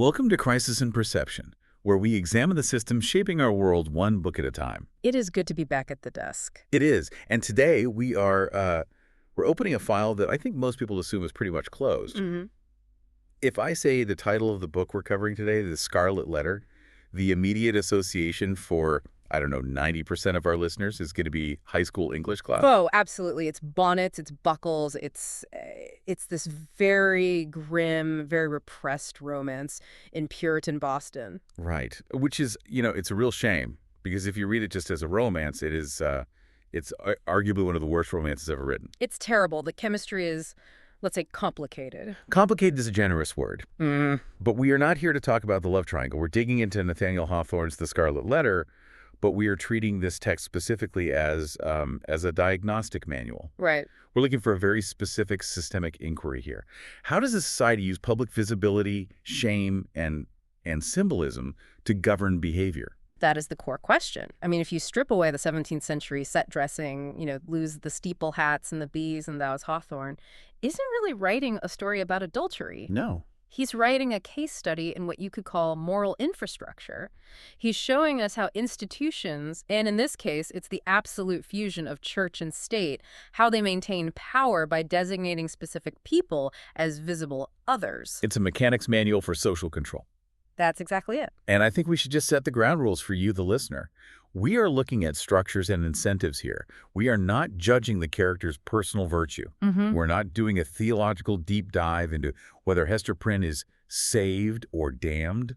Welcome to Crisis in Perception, where we examine the system shaping our world one book at a time. It is good to be back at the desk. It is, and today we're opening a file that I think most people assume is pretty much closed. Mm-hmm. If I say the title of the book we're covering today, The Scarlet Letter, the immediate association for, I don't know, 90% of our listeners is going to be high school English class. Oh, absolutely. It's bonnets, it's buckles, it's this very grim, very repressed romance in Puritan Boston. Right, which is, it's a real shame, because if you read it just as a romance, it's arguably one of the worst romances ever written. It's terrible. The chemistry is, let's say, complicated. Complicated is a generous word. But we are not here to talk about the love triangle. We're digging into Nathaniel Hawthorne's The Scarlet Letter, but we are treating this text specifically as a diagnostic manual. Right. We're looking for a very specific systemic inquiry here. How does a society use public visibility, shame, and symbolism to govern behavior? That is the core question. I mean, if you strip away the 17th century set dressing, lose the steeple hats and the bees and thou as Hawthorne, isn't really writing a story about adultery. No. He's writing a case study in what you could call moral infrastructure. He's showing us how institutions, and in this case, it's the absolute fusion of church and state, how they maintain power by designating specific people as visible others. It's a mechanic's manual for social control. That's exactly it. And I think we should just set the ground rules for you, the listener. We are looking at structures and incentives here. We are not judging the character's personal virtue. We're not doing a theological deep dive into whether Hester Prynne is saved or damned.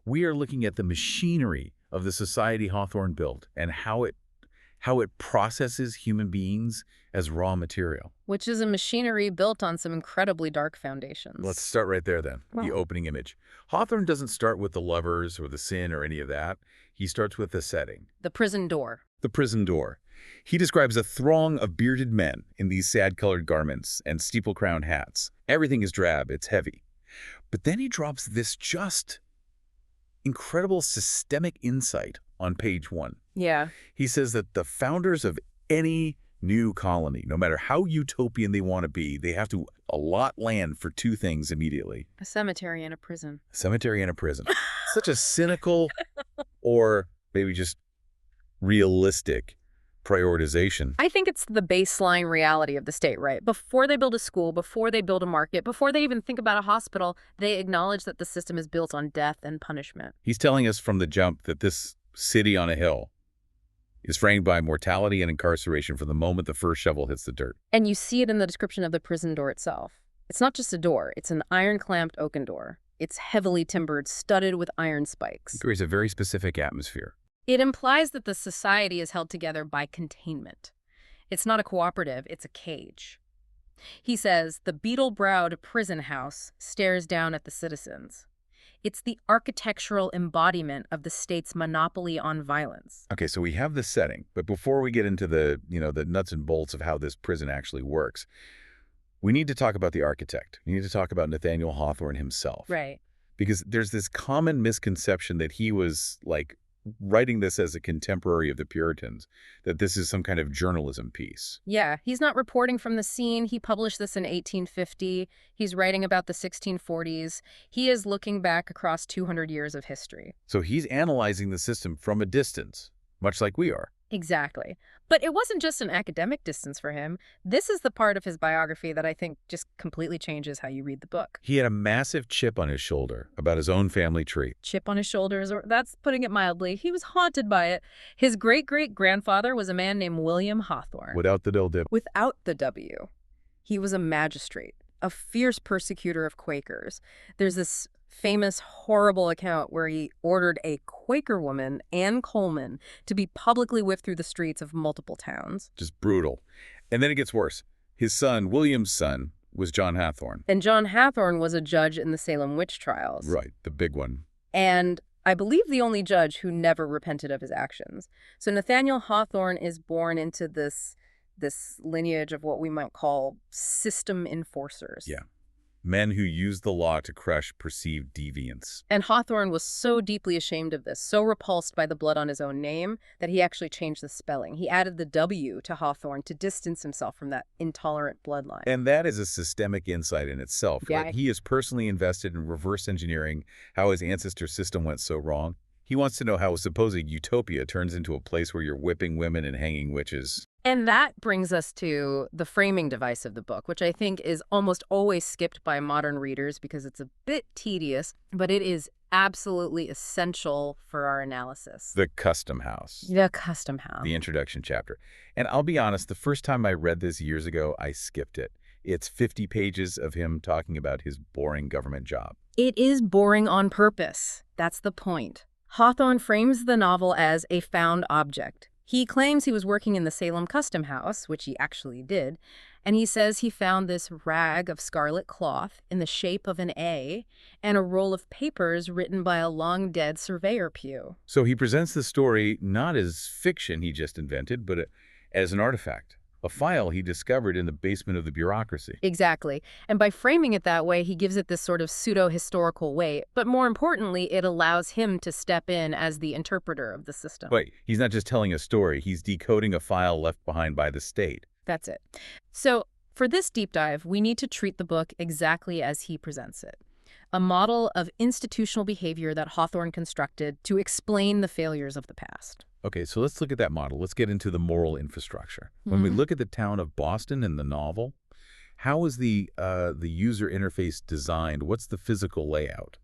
We are looking at the machinery of the society Hawthorne built and how it processes human beings as raw material. Which is a machinery built on some incredibly dark foundations. Let's start right there then, the opening image. Hawthorne doesn't start with the lovers or the sin or any of that. He starts with the setting. The prison door. The prison door. He describes a throng of bearded men in these sad-colored garments and steeple-crowned hats. Everything is drab, it's heavy. But then he drops this just incredible systemic insight on page 1. Yeah. He says that the founders of any new colony, no matter how utopian they want to be, they have to allot land for two things immediately. A cemetery and a prison. A cemetery and a prison. Such a cynical or maybe just realistic prioritization. I think it's the baseline reality of the state, right? Before they build a school, before they build a market, before they even think about a hospital, they acknowledge that the system is built on death and punishment. He's telling us from the jump that this city on a hill is framed by mortality and incarceration from the moment the first shovel hits the dirt. And you see it in the description of the prison door itself. It's not just a door. It's an iron-clamped oaken door. It's heavily timbered, studded with iron spikes. It creates a very specific atmosphere. It implies that the society is held together by containment. It's not a cooperative, it's a cage. He says, the beetle-browed prison house stares down at the citizens. It's the architectural embodiment of the state's monopoly on violence. Okay, so we have the setting, but before we get into the nuts and bolts of how this prison actually works, we need to talk about the architect. We need to talk about Nathaniel Hawthorne himself. Right. Because there's this common misconception that he was, writing this as a contemporary of the Puritans, that this is some kind of journalism piece. Yeah, he's not reporting from the scene. He published this in 1850. He's writing about the 1640s. He is looking back across 200 years of history. So he's analyzing the system from a distance, much like we are. Exactly. But it wasn't just an academic distance for him. This is the part of his biography that I think just completely changes how you read the book. He had a massive chip on his shoulder about his own family tree. Chip on his shoulders, or that's putting it mildly. He was haunted by it. His great-great-grandfather was a man named William Hawthorne. Without the dip. Without the W. He was a magistrate, a fierce persecutor of Quakers. There's this famous, horrible account where he ordered a Quaker woman, Anne Coleman, to be publicly whipped through the streets of multiple towns. Just brutal. And then it gets worse. His son, William's son, was John Hawthorne. And John Hawthorne was a judge in the Salem witch trials. Right, the big one. And I believe the only judge who never repented of his actions. So Nathaniel Hawthorne is born into this lineage of what we might call system enforcers. Yeah. Men who use the law to crush perceived deviance. And Hawthorne was so deeply ashamed of this, so repulsed by the blood on his own name, that he actually changed the spelling. He added the W to Hawthorne to distance himself from that intolerant bloodline. And that is a systemic insight in itself, Yeah. right? He is personally invested in reverse engineering how his ancestor system went so wrong. He wants to know how a supposed utopia turns into a place where you're whipping women and hanging witches. And that brings us to the framing device of the book, which I think is almost always skipped by modern readers because it's a bit tedious, but it is absolutely essential for our analysis. The Custom House. The Custom House. The introduction chapter. And I'll be honest, the first time I read this years ago, I skipped it. It's 50 pages of him talking about his boring government job. It is boring on purpose. That's the point. Hawthorne frames the novel as a found object. He claims he was working in the Salem Custom House, which he actually did, and he says he found this rag of scarlet cloth in the shape of an A and a roll of papers written by a long-dead surveyor pew. So he presents the story not as fiction he just invented, but as an artifact, a file he discovered in the basement of the bureaucracy. Exactly. And by framing it that way, he gives it this sort of pseudo-historical weight. But more importantly, it allows him to step in as the interpreter of the system. Wait, he's not just telling a story, he's decoding a file left behind by the state. That's it. So for this deep dive, we need to treat the book exactly as he presents it. A model of institutional behavior that Hawthorne constructed to explain the failures of the past. Okay, so let's look at that model. Let's get into the moral infrastructure. When we look at the town of Boston in the novel, how is the user interface designed? What's the physical layout?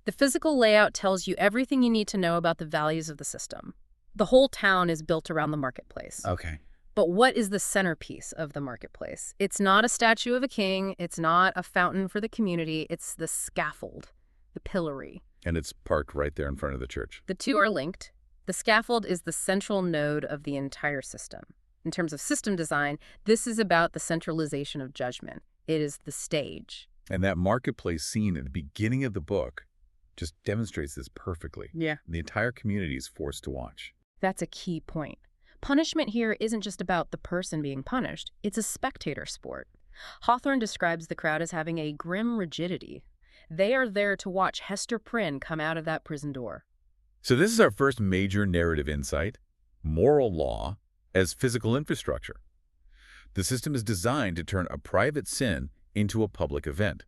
The physical layout tells you everything you need to know about the values of the system. The whole town is built around the marketplace. Okay. But what is the centerpiece of the marketplace? It's not a statue of a king. It's not a fountain for the community. It's the scaffold, the pillory. And it's parked right there in front of the church. The two are linked. The scaffold is the central node of the entire system. In terms of system design, this is about the centralization of judgment. It is the stage. And that marketplace scene at the beginning of the book just demonstrates this perfectly. Yeah. The entire community is forced to watch. That's a key point. Punishment here isn't just about the person being punished. It's a spectator sport. Hawthorne describes the crowd as having a grim rigidity. They are there to watch Hester Prynne come out of that prison door. So this is our first major narrative insight, moral law as physical infrastructure. The system is designed to turn a private sin into a public event.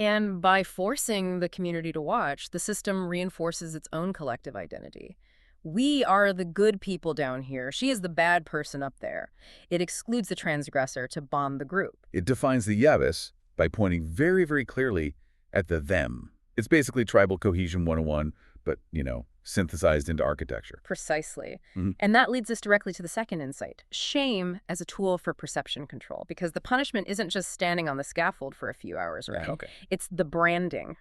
And by forcing the community to watch, the system reinforces its own collective identity. We are the good people down here. She is the bad person up there. It excludes the transgressor to bond the group. It defines the Yavis by pointing very, very clearly at the them. It's basically tribal cohesion 101, but, synthesized into architecture. Precisely. And that leads us directly to the second insight, shame as a tool for perception control, because the punishment isn't just standing on the scaffold for a few hours, right? Okay. It's the branding,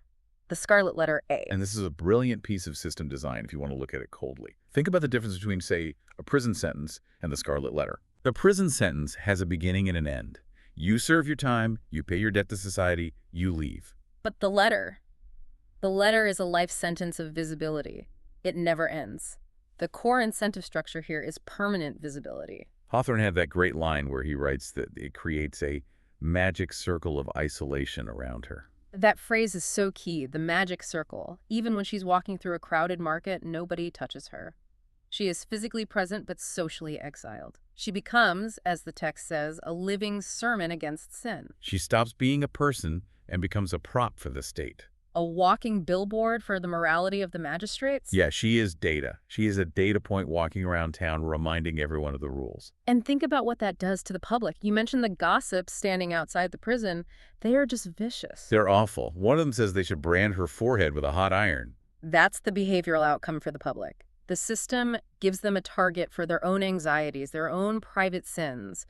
the Scarlet Letter A. And this is a brilliant piece of system design if you want to look at it coldly. Think about the difference between, say, a prison sentence and the Scarlet Letter. The prison sentence has a beginning and an end. You serve your time, you pay your debt to society, you leave. But the letter is a life sentence of visibility. It never ends. The core incentive structure here is permanent visibility. Hawthorne had that great line where he writes that it creates a magic circle of isolation around her. That phrase is so key, the magic circle. Even when she's walking through a crowded market, nobody touches her. She is physically present but socially exiled. She becomes, as the text says, a living sermon against sin. She stops being a person and becomes a prop for the state. A walking billboard for the morality of the magistrates? Yeah, she is data. She is a data point walking around town reminding everyone of the rules. And think about what that does to the public. You mentioned the gossips standing outside the prison. They are just vicious. They're awful. One of them says they should brand her forehead with a hot iron. That's the behavioral outcome for the public. The system gives them a target for their own anxieties, their own private sins.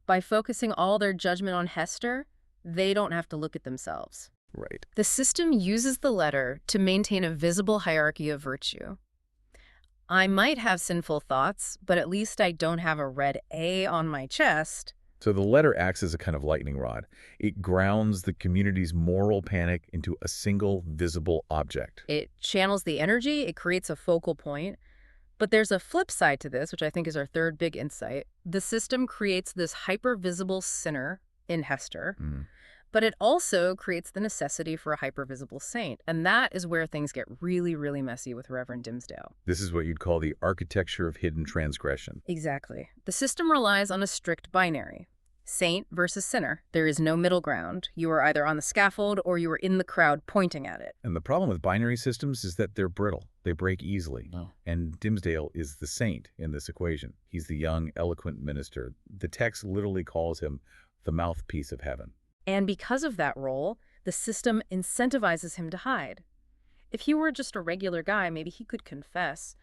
By focusing all their judgment on Hester, they don't have to look at themselves. Right. The system uses the letter to maintain a visible hierarchy of virtue. I might have sinful thoughts, but at least I don't have a red A on my chest. So the letter acts as a kind of lightning rod. It grounds the community's moral panic into a single visible object. It channels the energy, it creates a focal point. But there's a flip side to this, which I think is our third big insight. The system creates this hyper-visible sinner in Hester. But it also creates the necessity for a hypervisible saint, and that is where things get really, really messy with Reverend Dimmesdale. This is what you'd call the architecture of hidden transgression. Exactly. The system relies on a strict binary. Saint versus sinner. There is no middle ground. You are either on the scaffold or you are in the crowd pointing at it. And the problem with binary systems is that they're brittle. They break easily. Oh. And Dimmesdale is the saint in this equation. He's the young, eloquent minister. The text literally calls him the mouthpiece of heaven. And because of that role, the system incentivizes him to hide. If he were just a regular guy, maybe he could confess.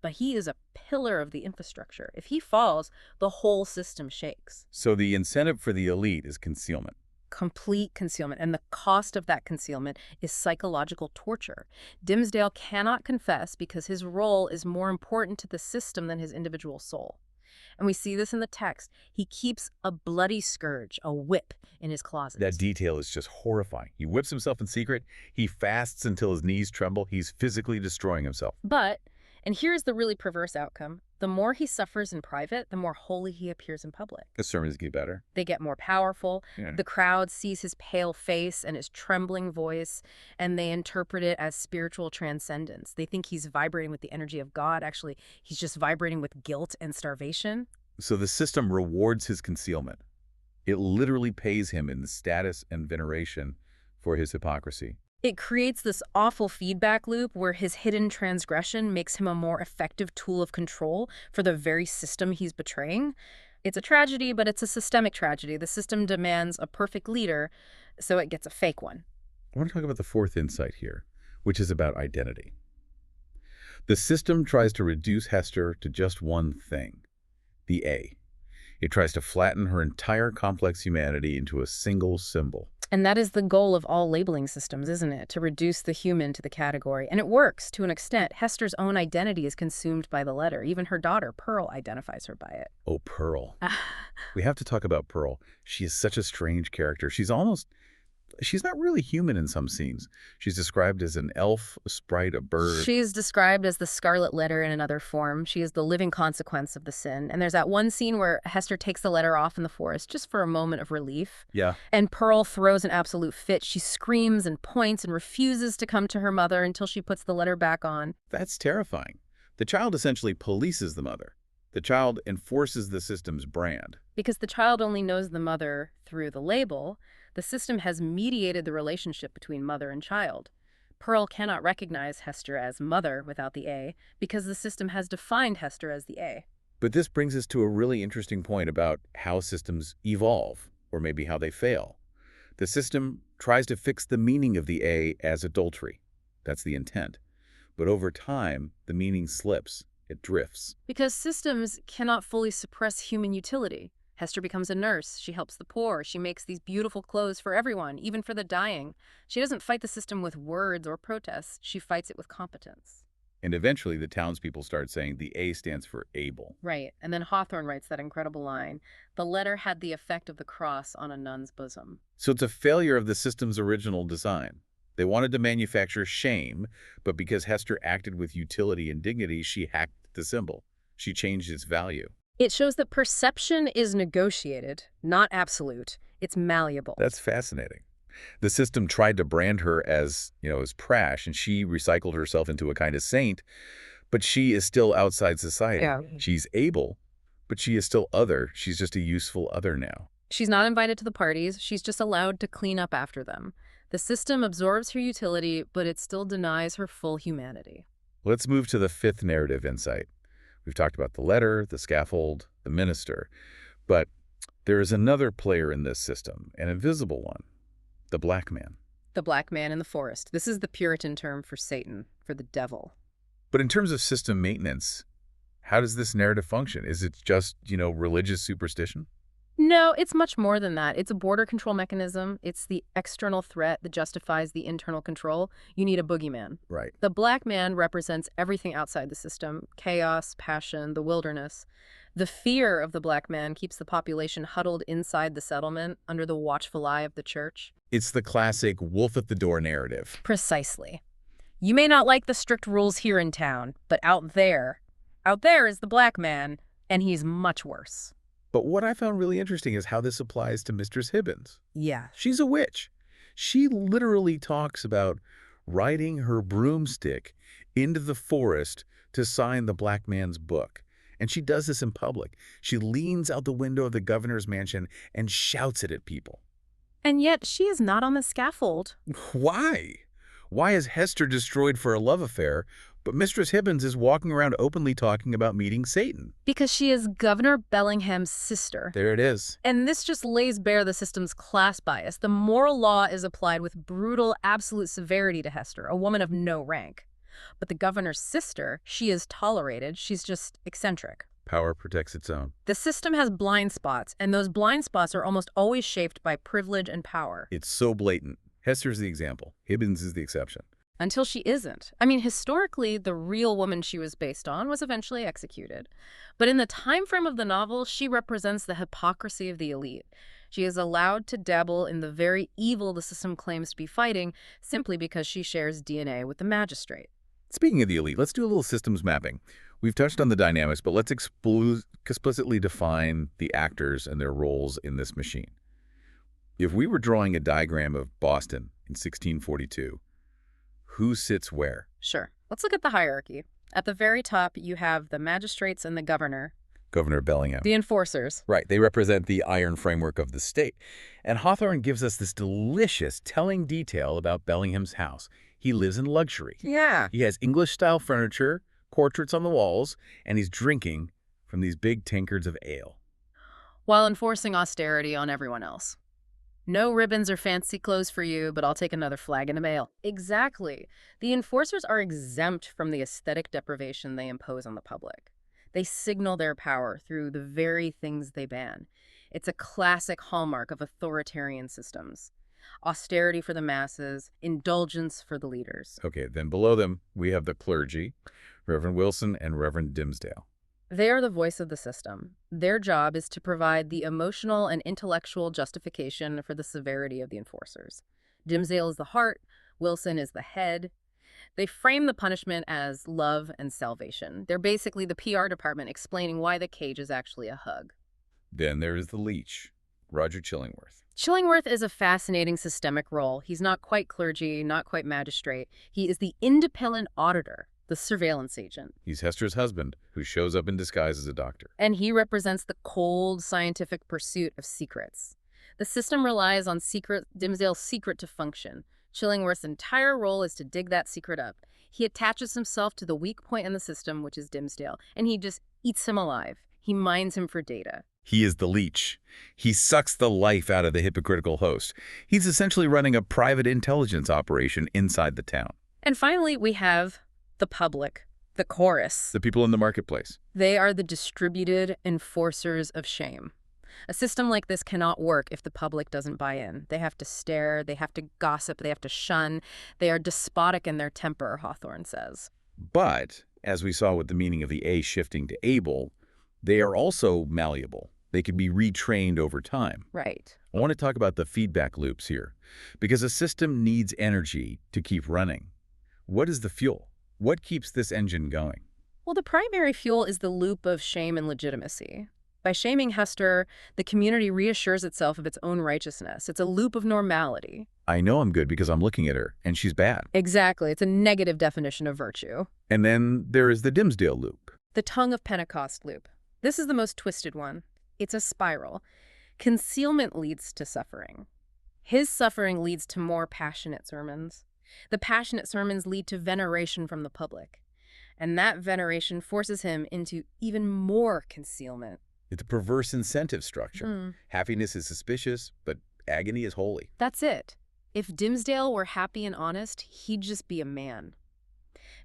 But he is a pillar of the infrastructure. If he falls, the whole system shakes. So the incentive for the elite is concealment. Complete concealment. And the cost of that concealment is psychological torture. Dimmesdale cannot confess because his role is more important to the system than his individual soul. And we see this in the text. He keeps a bloody scourge, a whip, in his closet. That detail is just horrifying. He whips himself in secret. He fasts until his knees tremble. He's physically destroying himself. But, and here's the really perverse outcome, the more he suffers in private, the more holy he appears in public. The sermons get better. They get more powerful. Yeah. The crowd sees his pale face and his trembling voice, and they interpret it as spiritual transcendence. They think he's vibrating with the energy of God. Actually, he's just vibrating with guilt and starvation. So the system rewards his concealment. It literally pays him in status and veneration for his hypocrisy. It creates this awful feedback loop where his hidden transgression makes him a more effective tool of control for the very system he's betraying. It's a tragedy, but it's a systemic tragedy. The system demands a perfect leader, so it gets a fake one. I want to talk about the fourth insight here, which is about identity. The system tries to reduce Hester to just one thing, the A. It tries to flatten her entire complex humanity into a single symbol. And that is the goal of all labeling systems, isn't it? To reduce the human to the category. And it works to an extent. Hester's own identity is consumed by the letter. Even her daughter, Pearl, identifies her by it. Oh, Pearl. We have to talk about Pearl. She is such a strange character. She's not really human in some scenes. She's described as an elf, a sprite, a bird. She is described as the Scarlet Letter in another form. She is the living consequence of the sin. And there's that one scene where Hester takes the letter off in the forest just for a moment of relief. Yeah. And Pearl throws an absolute fit. She screams and points and refuses to come to her mother until she puts the letter back on. That's terrifying. The child essentially polices the mother. The child enforces the system's brand. Because the child only knows the mother through the label, the system has mediated the relationship between mother and child. Pearl cannot recognize Hester as mother without the A because the system has defined Hester as the A. But this brings us to a really interesting point about how systems evolve, or maybe how they fail. The system tries to fix the meaning of the A as adultery. That's the intent. But over time, the meaning slips. It drifts. Because systems cannot fully suppress human utility. Hester becomes a nurse. She helps the poor. She makes these beautiful clothes for everyone, even for the dying. She doesn't fight the system with words or protests. She fights it with competence. And eventually, the townspeople start saying the A stands for able. Right. And then Hawthorne writes that incredible line, "The letter had the effect of the cross on a nun's bosom." So it's a failure of the system's original design. They wanted to manufacture shame, but because Hester acted with utility and dignity, she hacked the symbol. She changed its value. It shows that perception is negotiated, not absolute. It's malleable. That's fascinating. The system tried to brand her as prash, and she recycled herself into a kind of saint, but she is still outside society. Yeah. She's able, but she is still other. She's just a useful other now. She's not invited to the parties. She's just allowed to clean up after them. The system absorbs her utility, but it still denies her full humanity. Let's move to the fifth narrative insight. We've talked about the letter, the scaffold, the minister. But there is another player in this system, an invisible one, the black man. The black man in the forest. This is the Puritan term for Satan, for the devil. But in terms of system maintenance, how does this narrative function? Is it just, religious superstition? No, it's much more than that. It's a border control mechanism. It's the external threat that justifies the internal control. You need a boogeyman. Right. The black man represents everything outside the system: chaos, passion, the wilderness. The fear of the black man keeps the population huddled inside the settlement under the watchful eye of the church. It's the classic wolf at the door narrative. Precisely. You may not like the strict rules here in town, but out there is the black man, and he's much worse. But what I found really interesting is how this applies to Mistress Hibbins. Yeah. She's a witch. She literally talks about riding her broomstick into the forest to sign the black man's book. And she does this in public. She leans out the window of the governor's mansion and shouts it at people. And yet she is not on the scaffold. Why? Why is Hester destroyed for a love affair, but Mistress Hibbins is walking around openly talking about meeting Satan? Because she is Governor Bellingham's sister. There it is. And this just lays bare the system's class bias. The moral law is applied with brutal, absolute severity to Hester, a woman of no rank. But the governor's sister, she is tolerated. She's just eccentric. Power protects its own. The system has blind spots, and those blind spots are almost always shaped by privilege and power. It's so blatant. Hester's the example. Hibbins is the exception. Until she isn't. I mean, historically, the real woman she was based on was eventually executed. But in the time frame of the novel, she represents the hypocrisy of the elite. She is allowed to dabble in the very evil the system claims to be fighting simply because she shares DNA with the magistrate. Speaking of the elite, let's do a little systems mapping. We've touched on the dynamics, but let's explicitly define the actors and their roles in this machine. If we were drawing a diagram of Boston in 1642, who sits where? Sure. Let's look at the hierarchy. At the very top, you have the magistrates and the governor. Governor Bellingham. The enforcers. Right. They represent the iron framework of the state. And Hawthorne gives us this delicious, telling detail about Bellingham's house. He lives in luxury. Yeah. He has English-style furniture, portraits on the walls, and he's drinking from these big tankards of ale. While enforcing austerity on everyone else. No ribbons or fancy clothes for you, but I'll take another flagon of ale. Exactly. The enforcers are exempt from the aesthetic deprivation they impose on the public. They signal their power through the very things they ban. It's a classic hallmark of authoritarian systems. Austerity for the masses, indulgence for the leaders. Okay, then below them, we have the clergy, Reverend Wilson and Reverend Dimsdale. They are the voice of the system. Their job is to provide the emotional and intellectual justification for the severity of the enforcers. Dimsdale is the heart, Wilson is the head. They frame the punishment as love and salvation. They're basically the PR department explaining why the cage is actually a hug. Then there is the leech, Roger Chillingworth. Chillingworth is a fascinating systemic role. He's not quite clergy, not quite magistrate. He is the independent auditor, the surveillance agent. He's Hester's husband, who shows up in disguise as a doctor. And he represents the cold, scientific pursuit of secrets. The system relies on Dimsdale's secret to function. Chillingworth's entire role is to dig that secret up. He attaches himself to the weak point in the system, which is Dimsdale, and he just eats him alive. He mines him for data. He is the leech. He sucks the life out of the hypocritical host. He's essentially running a private intelligence operation inside the town. And finally, we have the public, the chorus. The people in the marketplace. They are the distributed enforcers of shame. A system like this cannot work if the public doesn't buy in. They have to stare, they have to gossip, they have to shun. They are despotic in their temper, Hawthorne says. But, as we saw with the meaning of the A shifting to able, they are also malleable. They can be retrained over time. Right. I want to talk about the feedback loops here, because a system needs energy to keep running. What is the fuel? What keeps this engine going? Well, the primary fuel is the loop of shame and legitimacy. By shaming Hester, the community reassures itself of its own righteousness. It's a loop of normality. I know I'm good because I'm looking at her, and she's bad. Exactly. It's a negative definition of virtue. And then there is the Dimsdale loop. The tongue of Pentecost loop. This is the most twisted one. It's a spiral. Concealment leads to suffering. His suffering leads to more passionate sermons. The passionate sermons lead to veneration from the public. And that veneration forces him into even more concealment. It's a perverse incentive structure. Happiness is suspicious, but agony is holy. That's it. If Dimsdale were happy and honest, he'd just be a man.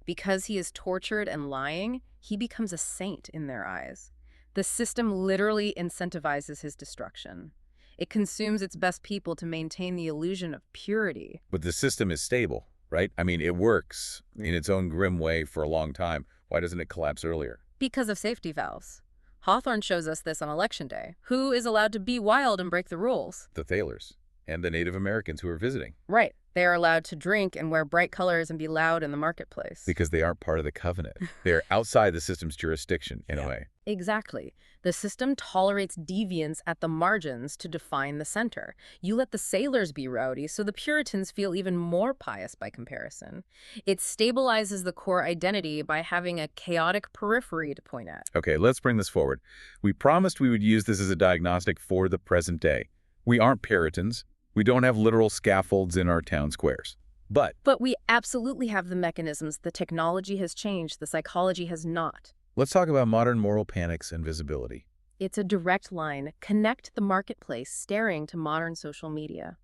Because he is tortured and lying, he becomes a saint in their eyes. The system literally incentivizes his destruction. It consumes its best people to maintain the illusion of purity. But the system is stable, right? I mean, it works in its own grim way for a long time. Why doesn't it collapse earlier? Because of safety valves. Hawthorne shows us this on Election Day. Who is allowed to be wild and break the rules? The Thailers. And the Native Americans who are visiting. Right. They are allowed to drink and wear bright colors and be loud in the marketplace. Because they aren't part of the covenant. They're outside the system's jurisdiction, in a way. Exactly. The system tolerates deviance at the margins to define the center. You let the sailors be rowdy, so the Puritans feel even more pious by comparison. It stabilizes the core identity by having a chaotic periphery to point at. Okay, let's bring this forward. We promised we would use this as a diagnostic for the present day. We aren't Puritans. We don't have literal scaffolds in our town squares. But we absolutely have the mechanisms. The technology has changed. The psychology has not. let's talk about modern moral panics and visibility. It's a direct line. Connect the marketplace staring to modern social media.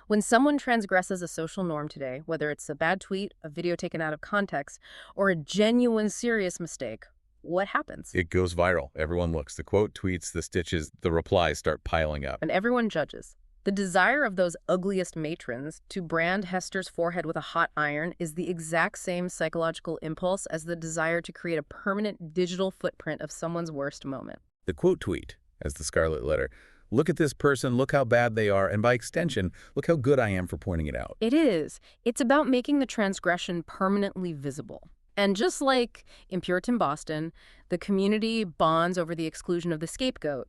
When someone transgresses a social norm today, whether it's a bad tweet, a video taken out of context, or a genuine serious mistake, what happens? It goes viral. Everyone looks. The quote tweets, the stitches, the replies start piling up. And everyone judges. The desire of those ugliest matrons to brand Hester's forehead with a hot iron is the exact same psychological impulse as the desire to create a permanent digital footprint of someone's worst moment. The quote tweet, as the Scarlet Letter, look at this person, look how bad they are, and by extension, look how good I am for pointing it out. It is. It's about making the transgression permanently visible. And just like in Puritan Boston, the community bonds over the exclusion of the scapegoat.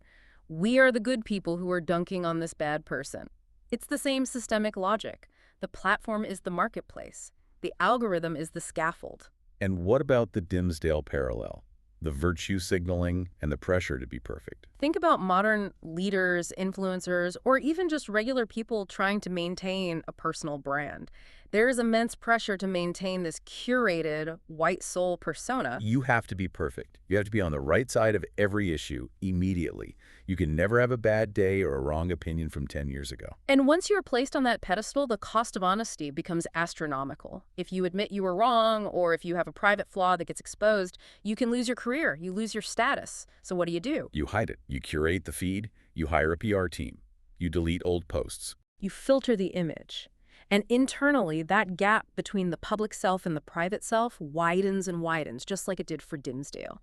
We are the good people who are dunking on this bad person. It's the same systemic logic. The platform is the marketplace. The algorithm is the scaffold. And what about the Dimsdale parallel? The virtue signaling and the pressure to be perfect. Think about modern leaders, influencers, or even just regular people trying to maintain a personal brand. There is immense pressure to maintain this curated white soul persona. You have to be perfect. You have to be on the right side of every issue immediately. You can never have a bad day or a wrong opinion from 10 years ago. And once you're placed on that pedestal, the cost of honesty becomes astronomical. If you admit you were wrong, or if you have a private flaw that gets exposed, you can lose your career, you lose your status. So what do? You hide it. You curate the feed. You hire a PR team. You delete old posts. You filter the image. And internally, that gap between the public self and the private self widens and widens, just like it did for Dimsdale.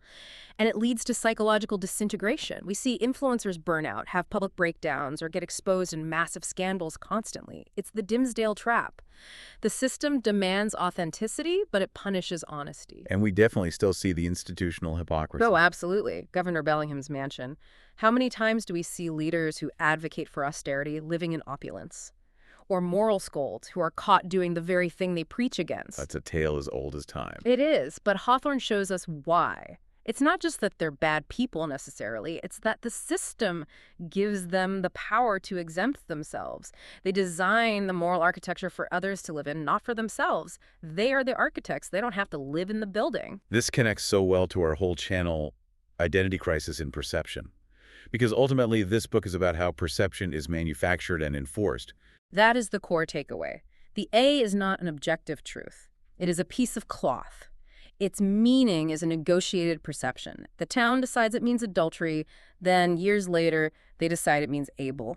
And it leads to psychological disintegration. We see influencers burn out, have public breakdowns, or get exposed in massive scandals constantly. It's the Dimsdale trap. The system demands authenticity, but it punishes honesty. And we definitely still see the institutional hypocrisy. Oh, absolutely. Governor Bellingham's mansion. How many times do we see leaders who advocate for austerity living in opulence? Or moral scolds who are caught doing the very thing they preach against. That's a tale as old as time. It is, but Hawthorne shows us why. It's not just that they're bad people necessarily, it's that the system gives them the power to exempt themselves. They design the moral architecture for others to live in, not for themselves. They are the architects. They don't have to live in the building. This connects so well to our whole channel, Identity Crisis in Perception. Because ultimately, this book is about how perception is manufactured and enforced. That is the core takeaway. The A is not an objective truth. It is a piece of cloth. Its meaning is a negotiated perception. The town decides it means adultery, then years later, they decide it means Abel.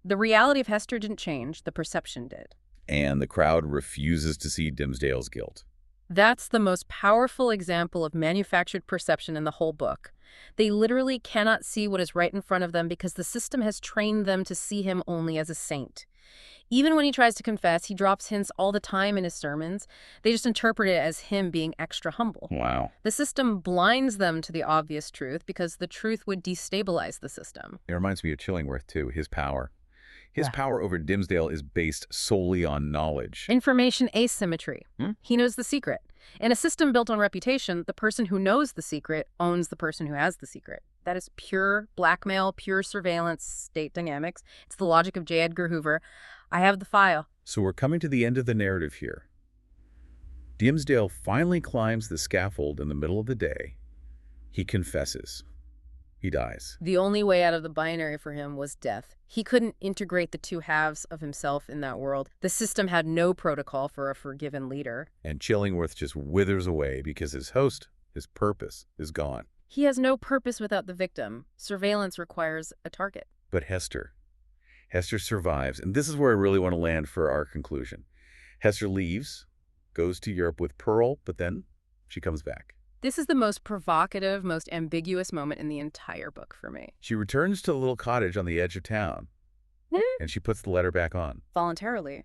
The reality of Hester didn't change, the perception did. And the crowd refuses to see Dimsdale's guilt. That's the most powerful example of manufactured perception in the whole book. They literally cannot see what is right in front of them because the system has trained them to see him only as a saint. Even when he tries to confess, he drops hints all the time in his sermons. They just interpret it as him being extra humble. Wow. The system blinds them to the obvious truth because the truth would destabilize the system. It reminds me of Chillingworth, too, his power. His power over Dimsdale is based solely on knowledge. Information asymmetry. He knows the secret. In a system built on reputation, the person who knows the secret owns the person who has the secret. That is pure blackmail, pure surveillance, state dynamics. It's the logic of J. Edgar Hoover. I have the file. So we're coming to the end of the narrative here. Dimsdale finally climbs the scaffold in the middle of the day. He confesses. He dies. The only way out of the binary for him was death. He couldn't integrate the two halves of himself in that world. The system had no protocol for a forgiven leader. And Chillingworth just withers away because his host, his purpose, is gone. He has no purpose without the victim. Surveillance requires a target. But Hester survives, and this is where I really want to land for our conclusion. Hester leaves, goes to Europe with Pearl, but then she comes back. This is the most provocative, most ambiguous moment in the entire book for me. She returns to the little cottage on the edge of town. and she puts the letter back on. Voluntarily.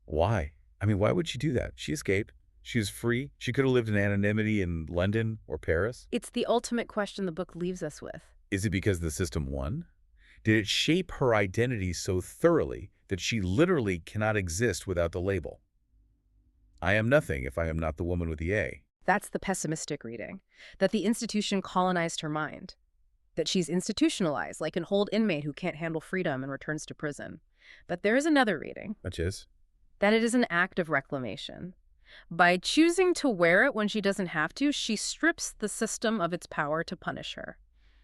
Why? I mean, why would she do that? She escaped. She was free. She could have lived in anonymity in London or Paris. It's the ultimate question the book leaves us with. Is it because the system won? Did it shape her identity so thoroughly that she literally cannot exist without the label? I am nothing if I am not the woman with the A. That's the pessimistic reading, that the institution colonized her mind, that she's institutionalized, like an old inmate who can't handle freedom and returns to prison. But there is another reading, Which is? that it is an act of reclamation. By choosing to wear it when she doesn't have to, she strips the system of its power to punish her.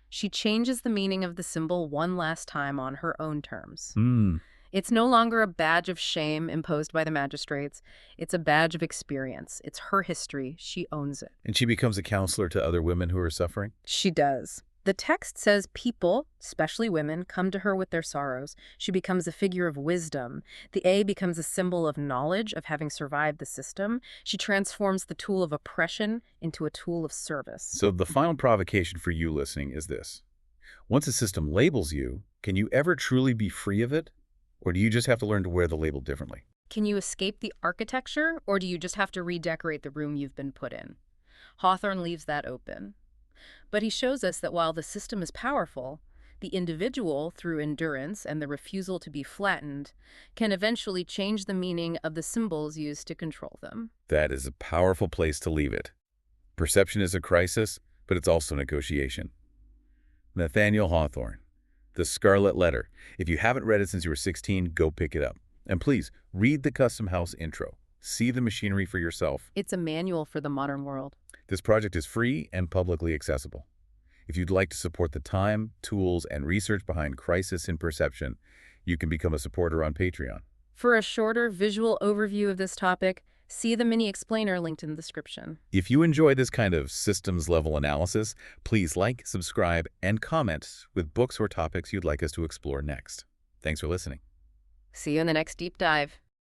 She changes the meaning of the symbol one last time on her own terms. It's no longer a badge of shame imposed by the magistrates. It's a badge of experience. It's her history. She owns it. And she becomes a counselor to other women who are suffering? She does. The text says people, especially women, come to her with their sorrows. She becomes a figure of wisdom. The A becomes a symbol of knowledge, of having survived the system. She transforms the tool of oppression into a tool of service. So the final provocation for you listening is this. Once a system labels you, can you ever truly be free of it? Or do you just have to learn to wear the label differently? Can you escape the architecture, or do you just have to redecorate the room you've been put in? Hawthorne leaves that open. But he shows us that while the system is powerful, the individual, through endurance and the refusal to be flattened, can eventually change the meaning of the symbols used to control them. That is a powerful place to leave it. Perception is a crisis, but it's also negotiation. Nathaniel Hawthorne, The Scarlet Letter. If you haven't read it since you were 16, go pick it up. And please, read the Custom House intro. See the machinery for yourself. It's a manual for the modern world. This project is free and publicly accessible. If you'd like to support the time, tools, and research behind crisis in perception, you can become a supporter on Patreon. For a shorter visual overview of this topic, see the mini explainer linked in the description. If you enjoy this kind of systems-level analysis, please like, subscribe, and comment with books or topics you'd like us to explore next. Thanks for listening. See you in the next deep dive.